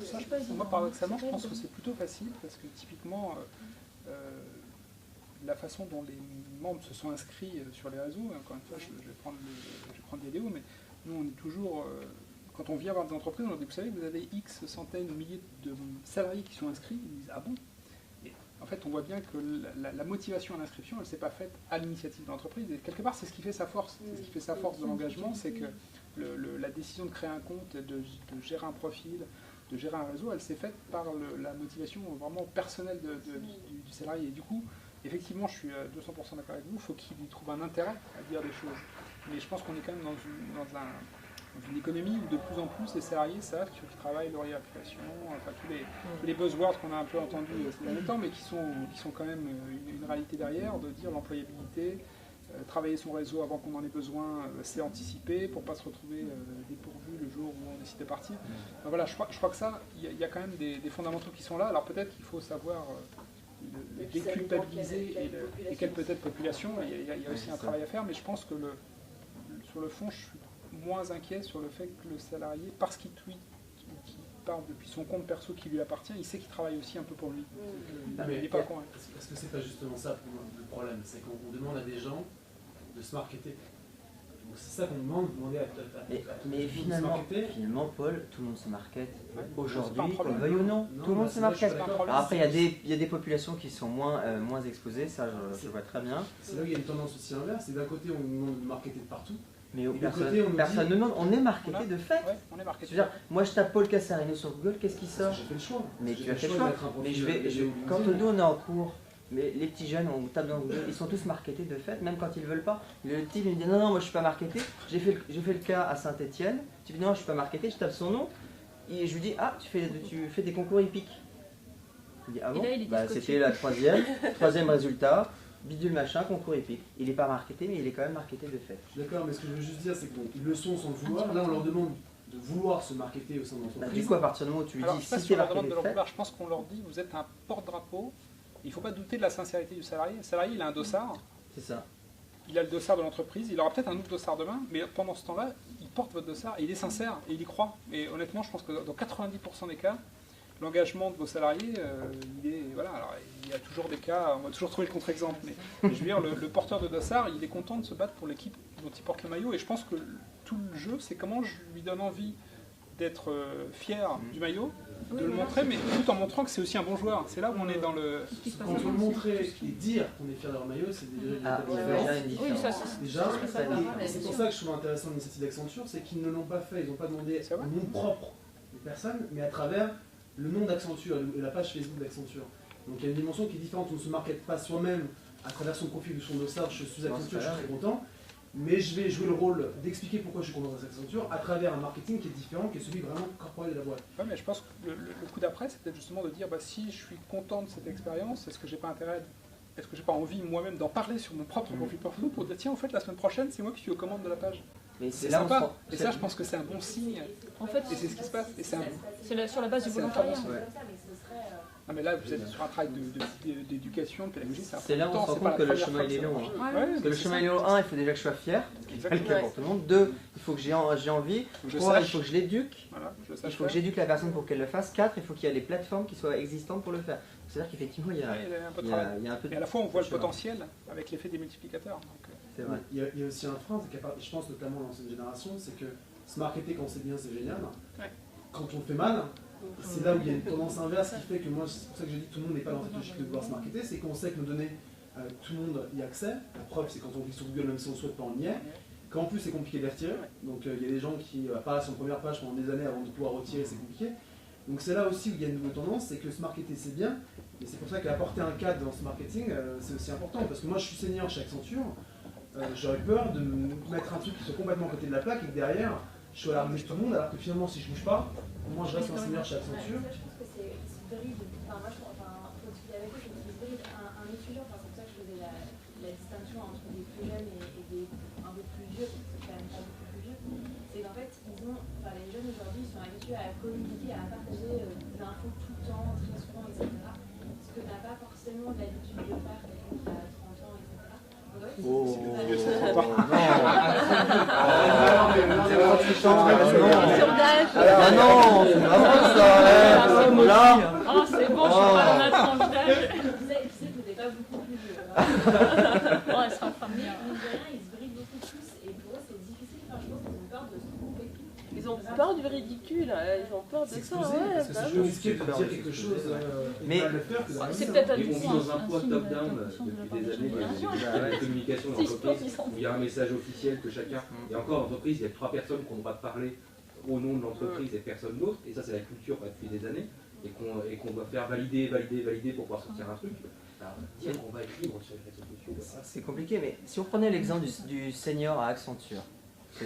moi, paradoxalement, je pense que c'est plutôt facile, parce que typiquement, la façon dont les membres se sont inscrits sur les réseaux, encore une fois, je vais prendre l'idéo, mais nous, on est toujours... quand on vient voir des entreprises, on leur dit, vous savez, vous avez X centaines, milliers de salariés qui sont inscrits. Ils disent, ah bon? Et en fait, on voit bien que la motivation à l'inscription, elle ne s'est pas faite à l'initiative de l'entreprise. Et quelque part, c'est ce qui fait sa force. C'est ce qui fait sa force de l'engagement, c'est que la décision de créer un compte, de gérer un profil, de gérer un réseau, elle s'est faite par la motivation vraiment personnelle du salarié. Et du coup, effectivement, je suis à 200% d'accord avec vous, il faut qu'il y trouve un intérêt à dire des choses. Mais je pense qu'on est quand même dans une économie où de plus en plus les salariés savent qu'il faut qu'ils travaillent leur application, enfin tous les buzzwords qu'on a un peu entendus ces derniers temps, mais qui sont quand même une réalité derrière, de dire l'employabilité, travailler son réseau avant qu'on en ait besoin, c'est anticiper pour ne pas se retrouver dépourvu le jour où on décide de partir. Donc voilà, je crois que ça, il y a quand même des fondamentaux qui sont là. Alors peut-être qu'il faut savoir le déculpabiliser et quelle peut-être population, il y a aussi un travail à faire, mais je pense que sur le fond, je suis moins inquiet sur le fait que le salarié, parce qu'il tweet, qu'il parle depuis son compte perso qui lui appartient, il sait qu'il travaille aussi un peu pour lui. Il n'est pas con. Est-ce que c'est pas justement ça pour moi, le problème? C'est qu'on demande à des gens de se marketer. Donc c'est ça qu'on demande à mais finalement, Paul, tout le monde se market. Aujourd'hui, qu'on le veuille ou non, tout le monde se market. Alors après, il y a des populations qui sont moins exposées, ça je vois très bien. C'est là où il y a une tendance aussi inverse, c'est d'un côté on nous demande de marketer de partout. Mais personne ne demande, on est marketé de fait. Ouais, on est marketé. Je veux dire, moi je tape Paul Cassarino sur Google, qu'est-ce qui sort? J'ai fait le choix. Mais tu as fait le choix. Mais quand nous on est en cours, mais les petits jeunes, on tape dans Google, ils sont tous marketés de fait, même quand ils veulent pas. Le type il me dit non, moi je suis pas marketé. J'ai fait le cas à Saint-Etienne. Tu dis non, je suis pas marketé, je tape son nom. Et je lui dis ah, tu fais des concours hippiques. Il dit ah bon? C'était la troisième résultat. Bidule machin, concours épique. Il n'est pas marketé, mais il est quand même marketé de fait. Je suis d'accord, mais ce que je veux juste dire, c'est qu'ils le sont sans le vouloir. Là, on leur demande de vouloir se marketer au sein de l'entreprise. Du coup, à partir du moment où tu lui dis si tu es marketé de fait, je pense qu'on leur dit vous êtes un porte-drapeau. Il ne faut pas douter de la sincérité du salarié. Le salarié, il a un dossard. C'est ça. Il a le dossard de l'entreprise. Il aura peut-être un autre dossard demain, mais pendant ce temps-là, il porte votre dossard et il est sincère et il y croit. Et honnêtement, je pense que dans 90% des cas, l'engagement de vos salariés, il est voilà. Alors, il y a toujours des cas, on va toujours trouver le contre-exemple, mais je veux dire, le porteur de dossard, il est content de se battre pour l'équipe dont il porte le maillot. Et je pense que tout le jeu, c'est comment je lui donne envie d'être fier du maillot, de le montrer, mais tout en montrant que c'est aussi un bon joueur. C'est là où on est dans le. Quand on le montrer et dire qu'on est fier de leur maillot, c'est déjà une différence. C'est pour ça que je trouve intéressant l'initiative d'Accenture, c'est qu'ils ne l'ont pas fait, ils n'ont pas demandé au nom propre des personnes, mais à travers le nom d'Accenture et la page Facebook d'Accenture. Donc il y a une dimension qui est différente, on ne se markete pas soi-même à travers son profil ou son dossard, je suis Accenture, je suis très content, mais je vais jouer le rôle d'expliquer pourquoi je suis content d'Accenture à travers un marketing qui est différent, qui est celui vraiment corporel de la boîte. Oui, mais je pense que le coup d'après, c'est peut-être justement de dire, si je suis content de cette expérience, est-ce que j'ai pas intérêt, est-ce que j'ai pas envie moi-même d'en parler sur mon propre profil perso pour dire, tiens, en fait, la semaine prochaine, c'est moi qui suis aux commandes de la page. Mais c'est sympa. Et ça, je pense que c'est un bon signe. En fait, et c'est ce qui se passe. C'est sur la base du volontariat. Ah mais là, vous êtes sur un travail d'éducation, de pédagogie, c'est là où on se rend compte que le chemin il est long. Parce que le chemin il est long. 1, il faut déjà que je sois fier, ce qui n'est pas le cas pour tout le monde. 2, il faut que j'ai envie. 3, il faut que je l'éduque. Il faut que j'éduque la personne pour qu'elle le fasse. 4, il faut qu'il y ait les plateformes qui soient existantes pour le faire. C'est-à-dire qu'effectivement, il y a un peu de travail. Et à la fois, on voit le potentiel avec l'effet des multiplicateurs. C'est vrai. Il y a aussi un frein, je pense notamment à l'ancienne génération, c'est que se marketer quand c'est bien, c'est génial. Quand on fait mal, c'est là où il y a une tendance inverse qui fait que moi, c'est pour ça que j'ai dit que tout le monde n'est pas dans cette logique de vouloir se marketer, c'est qu'on sait que nos données, tout le monde y a accès. La preuve, c'est quand on clique sur Google, même si on ne souhaite pas, on y est. Qu'en plus, c'est compliqué de les retirer. Donc il y a des gens qui apparaissent en première page pendant des années avant de pouvoir retirer, c'est compliqué. Donc c'est là aussi où il y a une nouvelle tendance, c'est que se marketer, c'est bien. Et c'est pour ça qu'apporter un cadre dans ce marketing, c'est aussi important. Parce que moi, je suis senior chez Accenture. J'aurais peur de mettre un truc qui soit complètement à côté de la plaque et que derrière, je suis à la remise de tout le monde, alors que finalement, si je bouge pas, moi je reste un senior chez Accenture. Je pense que c'est bride, enfin moi, faut discuter avec eux, je pense que c'est bride un étudiant, c'est pour ça que je faisais la distinction entre des plus jeunes et des un peu plus vieux, parce que c'est quand même pas beaucoup plus vieux, c'est qu'en fait, les jeunes aujourd'hui, ils sont habitués à communiquer, à partager des infos tout le temps, très souvent, etc. Ce que n'a pas forcément l'habitude de faire quelqu'un qui a 30 ans, etc. Ah non, c'est vraiment ça. Là. Oh, c'est bon, je suis pas dans la tranche d'âge. Tu sais que t'es pas beaucoup plus vieux. Oh, elle sera pas bien. Ils se brident beaucoup plus et pour eux c'est difficile. Enfin, je pense qu'ils ont peur de se tromper. Ils ont peur du ridicule, ils ont peur de ça. Parce que c'est plus risqué de dire quelque chose mais le faire que c'est peut-être on vit dans un poids top-down depuis des années, de communication d'entreprise, où il y a un message officiel que chacun, et encore en entreprise, il y a 3 personnes qui n'ont pas de parler au nom de l'entreprise et personne d'autre, et ça c'est la culture depuis des années, et qu'on doit faire valider pour pouvoir sortir un truc. Alors, dire qu'on va être libre sur les réseaux sociaux. C'est compliqué, mais si on prenait l'exemple du senior à Accenture,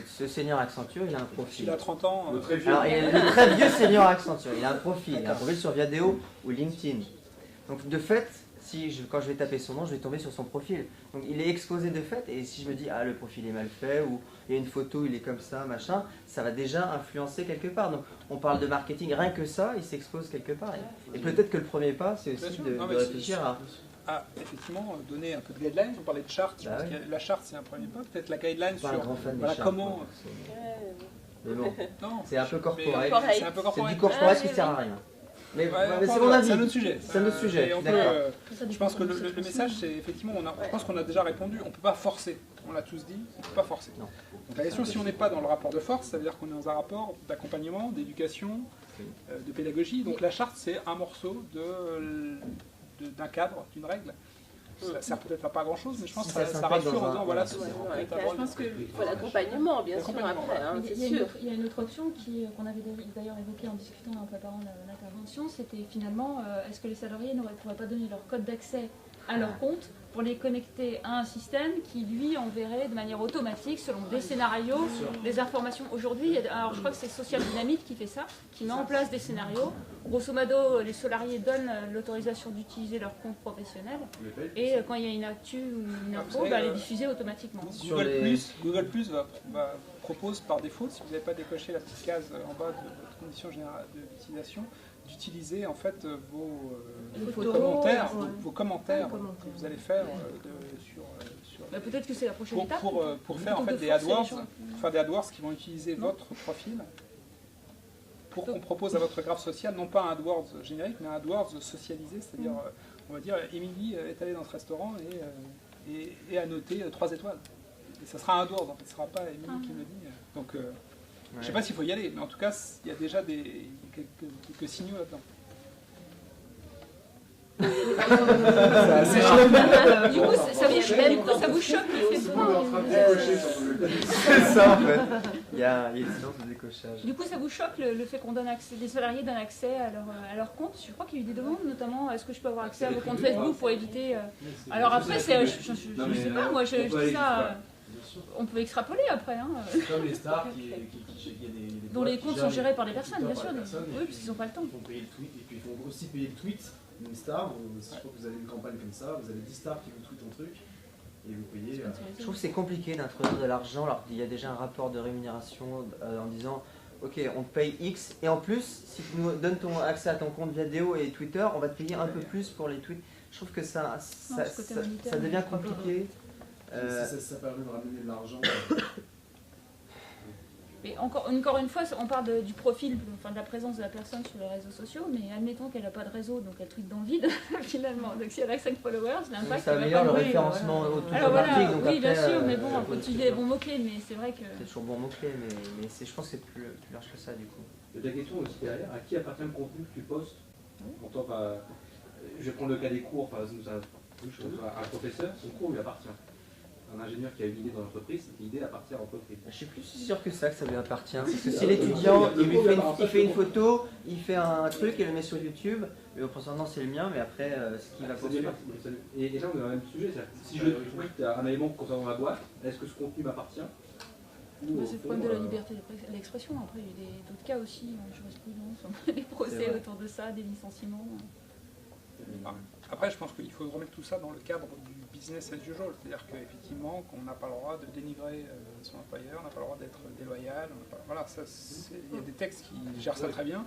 ce senior Accenture, il a un profil. Il a 30 ans. Le très vieux senior Accenture, il a un profil. Il a un profil sur Viadeo ou LinkedIn. Donc de fait, quand je vais taper son nom, je vais tomber sur son profil. Donc il est exposé de fait, et si je me dis, ah le profil est mal fait, ou il y a une photo, il est comme ça, machin, ça va déjà influencer quelque part. Donc on parle de marketing, rien que ça, il s'expose quelque part. Et peut-être que le premier pas, c'est aussi de réfléchir à... effectivement, donner un peu de guidelines. On parlait de charte, je pense que la charte c'est un premier pas. Peut-être la guideline sur comment... Mais bon, c'est un peu corporate. C'est du corporate qui ne sert à rien. Mais c'est mon avis. C'est un autre sujet. C'est un autre sujet. Je pense que le message, c'est effectivement, je pense qu'on a déjà répondu, on ne peut pas forcer. On l'a tous dit, on ne peut pas forcer. Donc la question, si on n'est pas dans le rapport de force, ça veut dire qu'on est dans un rapport d'accompagnement, d'éducation, de pédagogie. Donc la charte, c'est un morceau d'un cadre, d'une règle. Ça sert peut-être à pas grand-chose, mais je pense que ça rassure en disant voilà. Je pense qu'il faut l'accompagnement, bien sûr, après, c'est sûr. Il y a une autre option qu'on avait d'ailleurs évoquée en discutant et en préparant l'intervention, c'était finalement, est-ce que les salariés ne pourraient pas donner leur code d'accès à leur compte pour les connecter à un système qui, lui, enverrait de manière automatique, selon des scénarios, des informations. Aujourd'hui, alors je crois que c'est Social Dynamics qui fait ça, qui met en place des scénarios. Grosso modo, les salariés donnent l'autorisation d'utiliser leur compte professionnel, et quand il y a une actu ou une info, elle est diffusée automatiquement. Google Plus propose par défaut, si vous n'avez pas décoché la petite case en bas de votre condition générale d'utilisation, d'utiliser en fait vos commentaires que vous allez faire sur peut-être que c'est la prochaine étape pour faire en fait des AdWords qui vont utiliser votre profil pour qu'on propose à votre graphe social non pas un AdWords générique mais un AdWords socialisé, c'est-à-dire on va dire Émilie est allée dans ce restaurant et a noté 3 étoiles. Et ça sera un AdWords, en fait, ce ne sera pas Émilie qui me le dit. Donc je ne sais pas s'il faut y aller, mais en tout cas, il y a déjà quelques signaux là-dedans. Du coup, ça vous choque le fait C'est ça en fait. Il y a une séance de décochage. Du coup, ça vous choque le fait qu'on donne accès, les salariés donnent accès à leur compte. Je crois qu'il y a eu des demandes, notamment est-ce que je peux avoir accès à vos comptes Facebook pour éviter. Alors après, je sais pas, moi je dis ça. On peut extrapoler après. C'est comme les stars dont les comptes sont gérés par des personnes, bien sûr. Oui, parce qu'ils n'ont pas le temps. Ils font payer le tweet, et puis ils font aussi payer le tweet d'une star. Je crois que vous avez une campagne comme ça, vous avez 10 stars qui vous tweetent un truc, et vous payez. Je trouve que c'est compliqué d'introduire de l'argent alors qu'il y a déjà un rapport de rémunération en disant ok, on te paye X, et en plus, si tu nous donnes ton accès à ton compte Viadeo et Twitter, on va te payer un peu plus pour les tweets. Je trouve que ça devient compliqué. Ça permet de ramener de l'argent. Mais encore une fois, on parle du profil, de la présence de la personne sur les réseaux sociaux, mais admettons qu'elle n'a pas de réseau, donc elle tweet dans le vide, finalement. Donc si elle a 5 followers, l'impact ça améliore le référencement autour de l'article. Oui, bien sûr, mais bon, il faut utiliser les bons mots-clés, mais c'est vrai que... C'est toujours bon mot-clé, mais je pense que c'est plus large que ça, du coup. Il y a des questions aussi derrière. À qui appartient le contenu que tu postes? Je vais prendre le cas des cours, par exemple, un professeur, son cours lui appartient. Un ingénieur qui a une idée dans l'entreprise, l'idée appartient à l'entreprise. Je suis plus sûr que ça lui appartient. Parce que si l'étudiant, il fait une photo, il fait un truc et le met sur YouTube, mais au principe, non, c'est le mien, mais après, ce qu'il va poursuivre. Et là, on est dans le même sujet. Si je tweete un élément concernant la boîte, est-ce que ce contenu m'appartient? C'est le problème de la liberté d'expression. Après, il y a d'autres cas aussi, en jurisprudence, des procès autour de ça, des licenciements. Après, je pense qu'il faut remettre tout ça dans le cadre du business as usual, c'est-à-dire qu'effectivement, qu'on n'a pas le droit de dénigrer son employeur, on n'a pas le droit d'être déloyal. Voilà, il y a des textes qui gèrent ça très bien.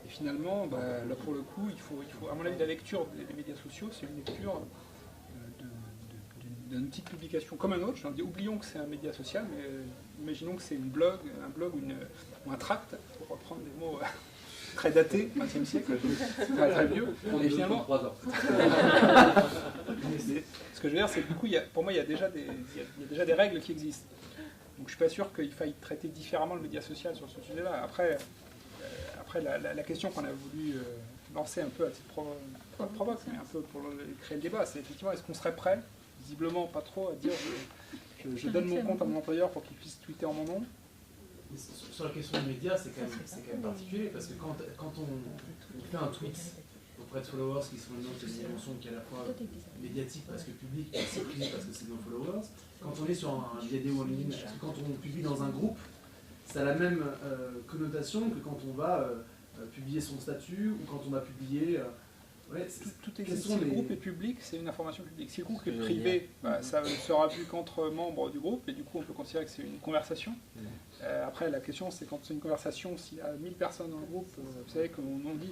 Et finalement, là pour le coup, il faut, à mon avis, la lecture des médias sociaux, c'est une lecture d'une petite publication comme un autre. Oublions que c'est un média social, mais imaginons que c'est un blog ou un tract, pour reprendre des mots très datés, 20e siècle, très vieux. Et finalement, ce que je veux dire, c'est que du coup, pour moi, il y a déjà des règles qui existent. Donc je ne suis pas sûr qu'il faille traiter différemment le média social sur ce sujet-là. Après la question qu'on a voulu lancer un peu à titre provoque, mais un peu pour créer le débat, c'est effectivement, est-ce qu'on serait prêt, visiblement pas trop, à dire je donne mon compte à mon employeur pour qu'il puisse tweeter en mon nom. Sur la question des médias, c'est quand même particulier, parce que quand on fait un tweet auprès de followers qui sont une dimension qui est à la fois médiatique parce que public, et c'est privé parce que c'est nos followers, quand on est sur un vidéo en ligne, quand on publie dans un groupe, ça a la même connotation que quand on va publier son statut ou quand on va publier... Tout existe. Si le groupe est public, c'est une information publique. Si le groupe est privé, ça ne sera vu qu'entre membres du groupe, et du coup on peut considérer que c'est une conversation. Après la question c'est quand c'est une conversation, s'il y a 1000 personnes dans le groupe, vous savez qu'on dit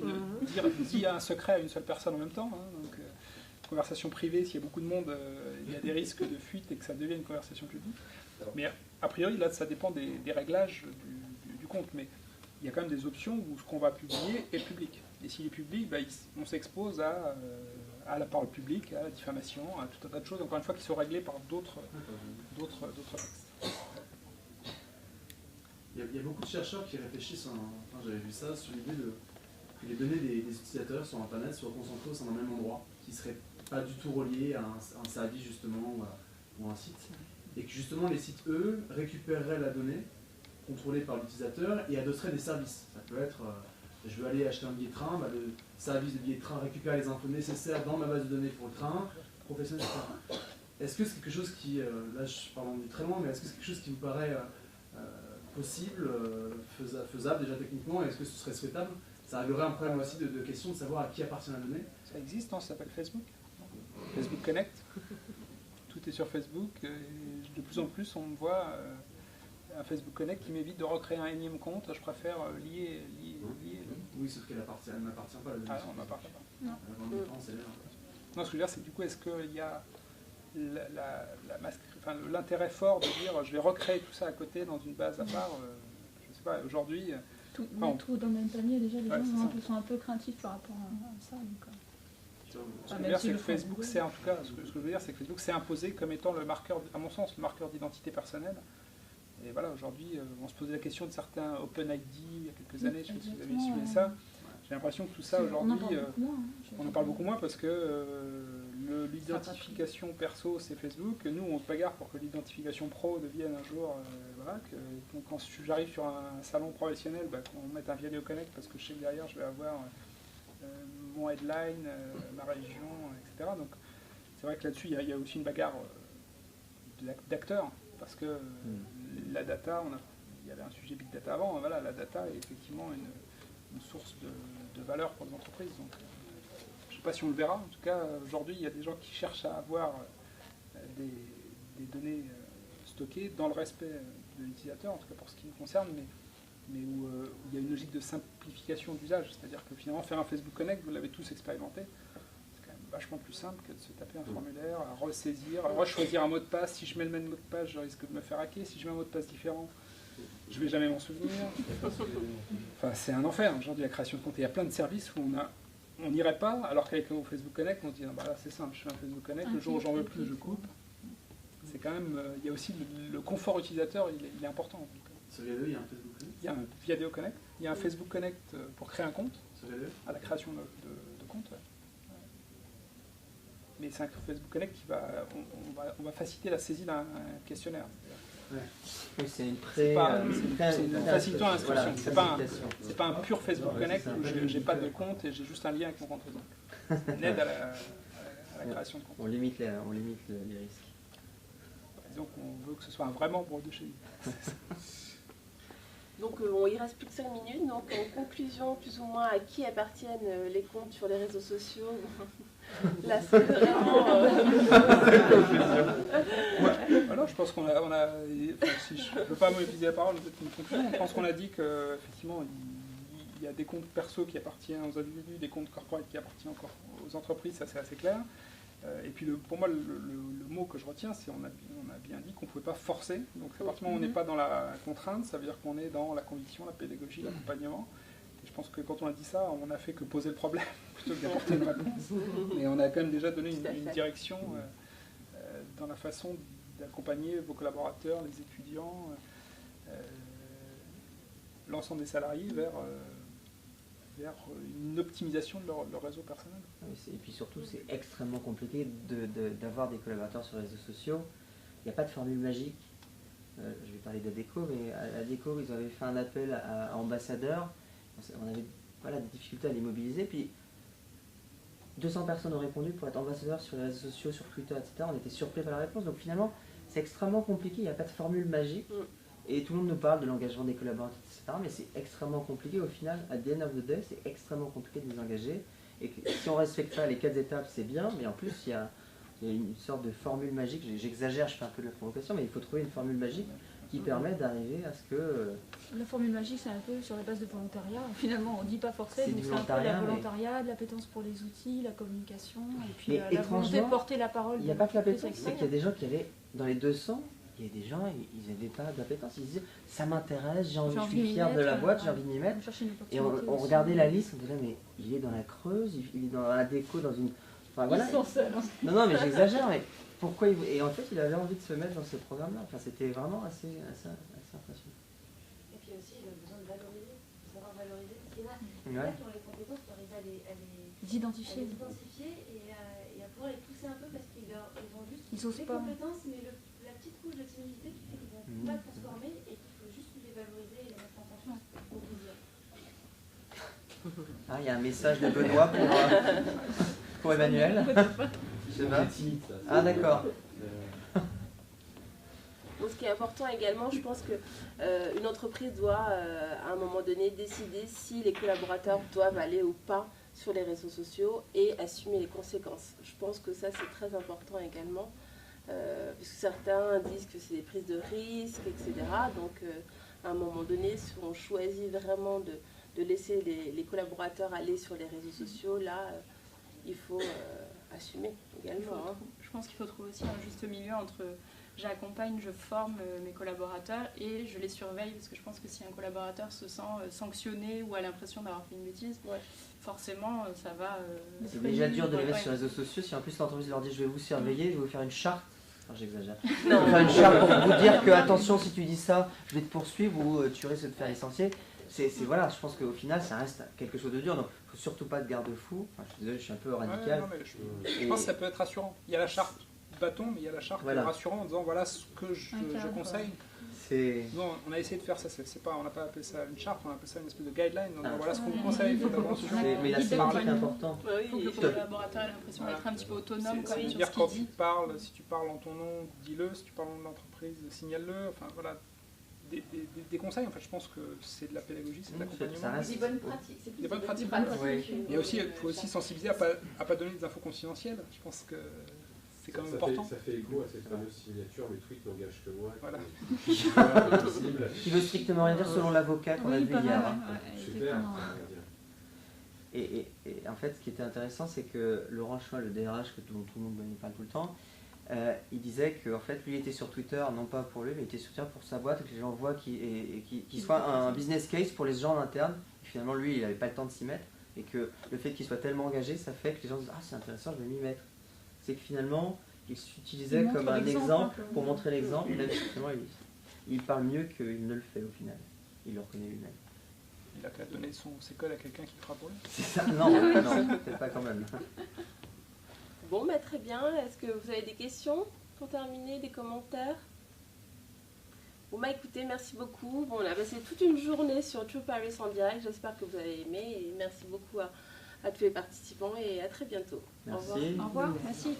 dire un secret à une seule personne en même temps. Donc, conversation privée, s'il y a beaucoup de monde, il y a des risques de fuite et que ça devienne une conversation publique. Mais a priori là ça dépend des réglages du compte, mais il y a quand même des options où ce qu'on va publier est public. Et s'il est public, on s'expose à la parole publique, à la diffamation, à tout un tas de choses, encore une fois, qui sont réglées par d'autres textes. Il y a beaucoup de chercheurs qui réfléchissent, j'avais vu ça, sur l'idée que les données des utilisateurs sur Internet soient concentrées au sein d'un même endroit, qui ne seraient pas du tout reliés à un service justement ou à un site. Et que justement les sites, eux, récupéreraient la donnée, contrôlée par l'utilisateur, et adosseraient des services. Ça peut être... je veux aller acheter un billet de train, le service de billet de train récupère les infos nécessaires dans ma base de données pour le train, professionnel, etc. Est-ce que c'est quelque chose qui, là je parle très loin, mais est-ce que c'est quelque chose qui vous paraît possible, faisable déjà techniquement, et est-ce que ce serait souhaitable? Ça réglerait un problème aussi de question de savoir à qui appartient la donnée. Ça existe, ça s'appelle Facebook. Facebook Connect. Tout est sur Facebook, et de plus en plus on me voit... un Facebook Connect qui m'évite de recréer un énième compte, je préfère lier. Oui, sauf qu'elle n'appartient pas à la donnée. Ah non, elle m'appartient pas. Non. Non, ce que je veux dire, c'est que du coup, est-ce qu'il y a l'intérêt fort de dire je vais recréer tout ça à côté dans une base à part je ne sais pas, aujourd'hui... Tout dans le même panier, déjà, les gens sont un peu craintifs par rapport à ça. Ce que je veux dire, c'est que Facebook, c'est en tout cas, ce que je veux dire, c'est que Facebook s'est imposé comme étant le marqueur, à mon sens, le marqueur d'identité personnelle. Et voilà, aujourd'hui, on se posait la question de certains OpenID il y a quelques années, je ne sais pas si vous avez suivi ça. J'ai l'impression que tout ça, aujourd'hui, on en parle beaucoup moins parce que l'identification perso, c'est Facebook. Nous, on se bagarre pour que l'identification pro devienne un jour... donc quand j'arrive sur un salon professionnel, qu'on mette un Viadeo Connect parce que je sais que derrière, je vais avoir mon headline, ma région, etc. Donc c'est vrai que là-dessus, il y a aussi une bagarre d'acteurs. Parce que la data, il y avait un sujet big data avant, voilà, la data est effectivement une source de valeur pour les entreprises. Donc, je ne sais pas si on le verra, en tout cas aujourd'hui il y a des gens qui cherchent à avoir des données stockées dans le respect de l'utilisateur, en tout cas pour ce qui nous concerne, mais où il y a une logique de simplification d'usage, c'est-à-dire que finalement faire un Facebook Connect, vous l'avez tous expérimenté, vachement plus simple que de se taper un formulaire, à ressaisir, à rechoisir un mot de passe. Si je mets le même mot de passe, je risque de me faire hacker. Si je mets un mot de passe différent, je ne vais jamais m'en souvenir. Enfin, c'est un enfer aujourd'hui la création de compte. Il y a plein de services où on n'irait pas, alors qu'avec le Facebook Connect, on se dit là c'est simple, je fais un Facebook Connect, le jour où j'en veux plus, je coupe. C'est quand même, il y a aussi le confort utilisateur, il est important. Sur Viadeo, il y a un Facebook Connect. Il y a un Viadeo Connect, il y a un Facebook Connect pour créer un compte, à la création de compte. Ouais. Mais c'est un Facebook Connect qui on va faciliter la saisie d'un questionnaire. Oui, c'est une facilitant l'inscription. C'est pas un pur Facebook Connect où j'ai pas de compte et j'ai juste un lien avec mon compte. C'est une aide à la création de compte. On limite les risques. Donc on veut que ce soit un vrai membre de chez nous. Donc il reste plus que 5 minutes. Donc en conclusion, plus ou moins, à qui appartiennent les comptes sur les réseaux sociaux? Là, c'est vraiment... Alors, je pense qu'on a si je ne peux pas monopoliser la parole, peut-être une conclusion. Je pense qu'on a dit qu'effectivement, il y a des comptes perso qui appartiennent aux individus, des comptes corporate qui appartiennent encore aux entreprises, ça c'est assez clair. Et puis pour moi, le mot que je retiens, c'est on a bien dit qu'on ne pouvait pas forcer. Donc à partir du moment où on n'est pas dans la contrainte, ça veut dire qu'on est dans la conviction, la pédagogie, l'accompagnement. Je pense que quand on a dit ça, on n'a fait que poser le problème plutôt que d'apporter une réponse. Mais on a quand même déjà donné une direction dans la façon d'accompagner vos collaborateurs, les étudiants, l'ensemble des salariés vers une optimisation de leur réseau personnel. Et puis surtout, c'est extrêmement compliqué d'avoir des collaborateurs sur les réseaux sociaux. Il n'y a pas de formule magique. je vais parler d'Adecco, mais à Adecco, ils avaient fait un appel à ambassadeurs. On avait des difficultés à les mobiliser. Puis 200 personnes ont répondu pour être ambassadeurs sur les réseaux sociaux, sur Twitter, etc. On était surpris par la réponse. Donc finalement, c'est extrêmement compliqué. Il n'y a pas de formule magique. Et tout le monde nous parle de l'engagement des collaborateurs, etc. Mais c'est extrêmement compliqué. Au final, à the end of the day, c'est extrêmement compliqué de les engager. Et si on respecte pas les 4 étapes, c'est bien. Mais en plus, il y a une sorte de formule magique. J'exagère, je fais un peu de la provocation, mais il faut trouver une formule magique qui permet d'arriver à ce que... La formule magique, c'est un peu sur la base de volontariat. Finalement, on ne dit pas forcément, donc c'est un peu volontariat, la volontariat, de l'appétence pour les outils, la communication, et puis mais la volonté de porter la parole. Il n'y a pas que l'appétence, c'est qu'il y a des gens qui avaient, dans les 200, il y a des gens, ils n'avaient pas d'appétence, ils disaient, ça m'intéresse, je suis fier de la boîte, j'ai envie de m'y mettre. Et on regardait la liste, on disait, mais il est dans la Creuse, il est dans la déco, dans une... Enfin, voilà. Ils sont seuls. Non, mais j'exagère, mais pourquoi il... Et en fait, il avait envie de se mettre dans ce programme-là. Enfin, c'était vraiment assez impressionnant. Et puis aussi, le besoin de valoriser, de savoir valoriser, parce qu'il y en a qui ont les compétences pour arriver à les identifier et à pouvoir les pousser un peu parce qu'ils ont juste des compétences, mais la petite couche de timidité qui fait qu'ils ne vont pas transformer et qu'il faut juste les valoriser et les mettre en confiance pour vous dire. Ah, il y a un message de Benoît pour Emmanuel. Je sais pas. Ah, d'accord. Bon, ce qui est important également, je pense qu'une entreprise doit, à un moment donné, décider si les collaborateurs doivent aller ou pas sur les réseaux sociaux et assumer les conséquences. Je pense que ça, c'est très important également, parce que certains disent que c'est des prises de risques, etc. Donc, à un moment donné, si on choisit vraiment de laisser les collaborateurs aller sur les réseaux sociaux, là, il faut assumer également. Je pense qu'il faut trouver aussi un juste milieu entre j'accompagne, je forme mes collaborateurs et je les surveille, parce que je pense que si un collaborateur se sent sanctionné ou a l'impression d'avoir fait une bêtise, forcément ça va... c'est déjà dur de les mettre sur les réseaux sociaux, si en plus l'entreprise leur dit je vais vous surveiller, je vais vous faire une charte. Enfin, j'exagère. Je vais faire une charte pour vous dire que attention, si tu dis ça, je vais te poursuivre ou tu risques de te faire licencier. Voilà, je pense qu'au final, ça reste quelque chose de dur, donc il ne faut surtout pas de garde-fou. Enfin, je suis désolé, je suis un peu radical. Non, je pense que ça peut être rassurant. Il y a la charte bâton, mais il y a la charte rassurante en disant voilà ce que je conseille. Non, on a essayé de faire ça, on n'a pas appelé ça une charte, on a appelé ça une espèce de guideline. Donc voilà ce qu'on vous conseille, il faut attention. Mais la sémantique est importante. Il faut que le collaborateur ait l'impression d'être un petit peu autonome quand même sur ce quand qu'il dit. Si tu parles en ton nom, dis-le. Si tu parles en nom de l'entreprise, signale-le. Enfin voilà. Des conseils, en fait, je pense que c'est de la pédagogie, c'est de l'accompagnement. Des bonnes pratiques. C'est des bonnes pratiques. Il faut aussi sensibiliser à pas donner des infos confidentielles. Je pense que c'est quand même important. Ça fait écho à cette fameuse signature, mes tweets n'engagent que moi. Voilà. Qui veut strictement rien dire selon l'avocat qu'on a vu hier. Super. Et en fait, ce qui était intéressant, c'est que Laurent Choix, le DRH, dont tout le monde parle tout le temps, il disait qu'en fait, lui, il était sur Twitter, non pas pour lui, mais il était sur Twitter pour sa boîte, et que les gens voient qu'il soit un business case pour les gens en interne. Et finalement, lui, il n'avait pas le temps de s'y mettre, et que le fait qu'il soit tellement engagé, ça fait que les gens disent « Ah, c'est intéressant, je vais m'y mettre ». C'est que finalement, il s'utilisait comme un exemple pour montrer l'exemple, et là, justement, il parle mieux qu'il ne le fait au final. Il le reconnaît lui-même. Il a qu'à donner ses codes à quelqu'un qui le fera pour lui. C'est ça, non, peut-être pas quand même. Bon, très bien. Est-ce que vous avez des questions pour terminer, des commentaires? Bon, écoutez, merci beaucoup. Bon, on a passé toute une journée sur True Paris en direct. J'espère que vous avez aimé. Et merci beaucoup à tous les participants et à très bientôt. Merci. Au revoir. Au revoir. Merci.